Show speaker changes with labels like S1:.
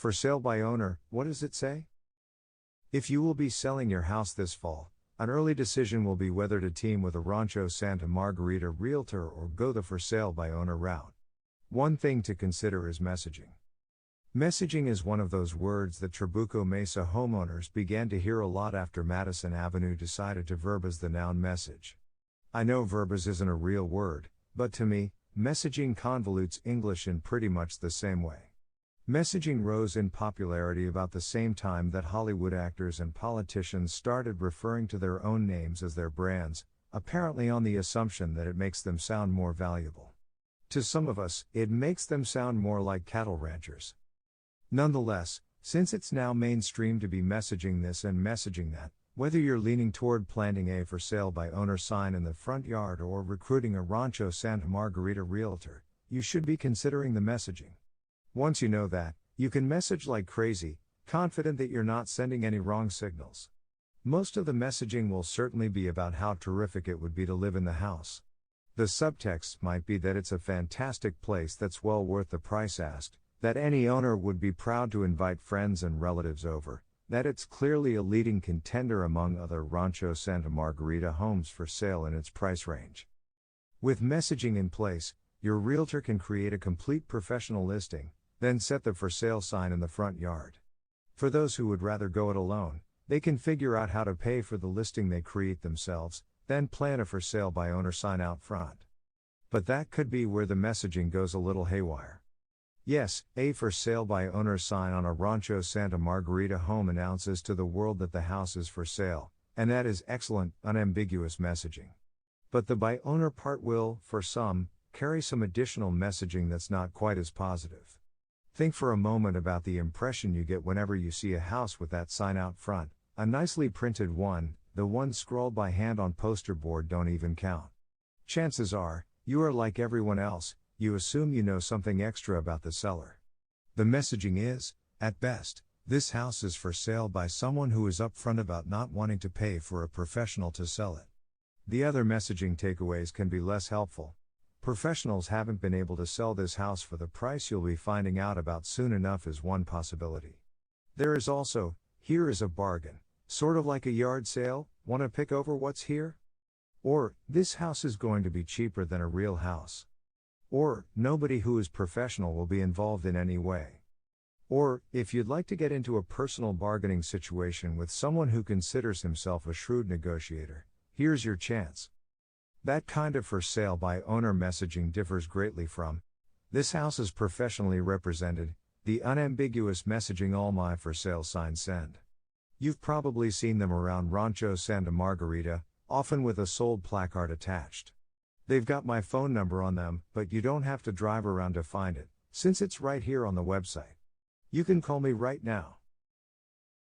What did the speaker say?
S1: For sale by owner, what does it say? If you will be selling your house this fall, an early decision will be whether to team with a Rancho Santa Margarita realtor or go the for sale by owner route. One thing to consider is messaging. Messaging is one of those words that Trabuco Mesa homeowners began to hear a lot after Madison Avenue decided to verbose the noun message. I know verbose isn't a real word, but to me, messaging convolutes English in pretty much the same way. Messaging rose in popularity about the same time that Hollywood actors and politicians started referring to their own names as their brands, apparently on the assumption that it makes them sound more valuable. To some of us, it makes them sound more like cattle ranchers. Nonetheless, since it's now mainstream to be messaging this and messaging that, whether you're leaning toward planting a for sale by owner sign in the front yard or recruiting a Rancho Santa Margarita realtor, you should be considering the messaging. Once you know that, you can message like crazy, confident that you're not sending any wrong signals. Most of the messaging will certainly be about how terrific it would be to live in the house. The subtext might be that it's a fantastic place that's well worth the price asked, that any owner would be proud to invite friends and relatives over, that it's clearly a leading contender among other Rancho Santa Margarita homes for sale in its price range. With messaging in place, your realtor can create a complete professional listing, then set the for sale sign in the front yard. For those who would rather go it alone, they can figure out how to pay for the listing they create themselves, then plan a for sale by owner sign out front. But that could be where the messaging goes a little haywire. Yes, a for sale by owner sign on a Rancho Santa Margarita home announces to the world that the house is for sale, and that is excellent, unambiguous messaging. But the by owner part will, for some, carry some additional messaging that's not quite as positive. Think for a moment about the impression you get whenever you see a house with that sign out front, a nicely printed one. The ones scrawled by hand on poster board don't even count. Chances are, you are like everyone else, you assume you know something extra about the seller. The messaging is, at best, this house is for sale by someone who is upfront about not wanting to pay for a professional to sell it. The other messaging takeaways can be less helpful. Professionals haven't been able to sell this house for the price you'll be finding out about soon enough is one possibility. There is also, here is a bargain, sort of like a yard sale, want to pick over what's here? Or, this house is going to be cheaper than a real house. Or, nobody who is professional will be involved in any way. Or, if you'd like to get into a personal bargaining situation with someone who considers himself a shrewd negotiator, here's your chance. That kind of for sale by owner messaging differs greatly from, this house is professionally represented, the unambiguous messaging all my for sale signs send. You've probably seen them around Rancho Santa Margarita, often with a sold placard attached. They've got my phone number on them, but you don't have to drive around to find it, since it's right here on the website. You can call me right now.